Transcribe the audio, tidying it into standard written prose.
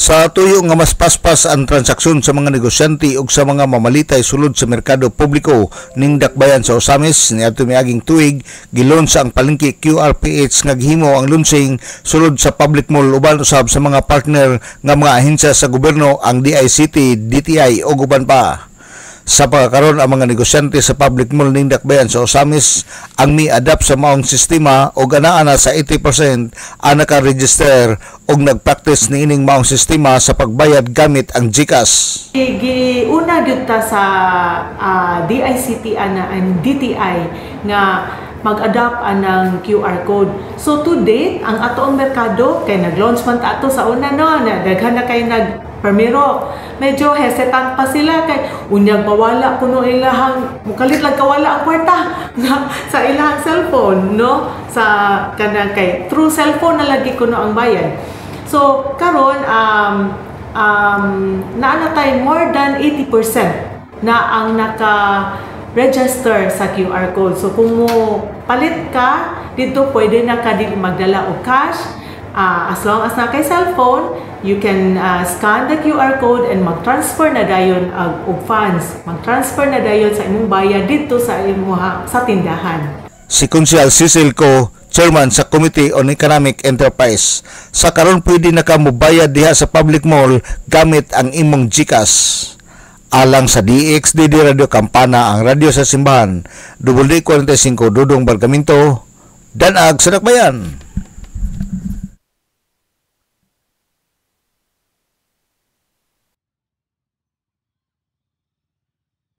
Sa tuyo nga mas paspas ang transaksyon sa mga negosyante ug sa mga mamalitay sulod sa merkado publiko ning dakbayan sa Osamis niadto miaging tuig gilonsa ang palengke QRPH nga gihimo ang launching sulod sa public mall uban usab sa mga partner nga mga ahensya sa gobyerno ang DICT, DTI ug uban pa. Sa pagkakaroon ang mga negosyante sa public mall ning dakbayan sa Osamis ang mi-adapt sa maong sistema o ganaan na sa 80% ang naka-register o nag-practice ni ining maong sistema sa pagbayad gamit ang GCash. Una gyud ta sa DICT and DTI nga mag-adapt anang QR code. So to date, ang atoong merkado kay nag-launch man ta ato sa una no, daghan na kay nagpermiro. Medyo hesitant pa sila kay unyag mawala kuno ilahang mukalit lang kawala ang kwarta sa ilahang cellphone no, sa kanang kay through cellphone na lagi kuno ang bayad. So karon naana tay more than 80% na ang naka-register sa QR code. So kung mo palit ka dito, pwede na ka din magdala og cash. As long as na kay cellphone, you can scan the QR code and mag-transfer na dayon og funds. Mag-transfer na dayon sa imong bayad dito sa imuha sa tindahan. Si Konsyal Cecil Co, Chairman sa Committee on Economic Enterprise, sa karon pwede na ka mobayad diha sa public mall gamit ang imong GCash. Alang sa DXDD Radio Campana, ang radyo sa simbahan, WD45 Dudong Bargamento, Danag sa Dakbayan.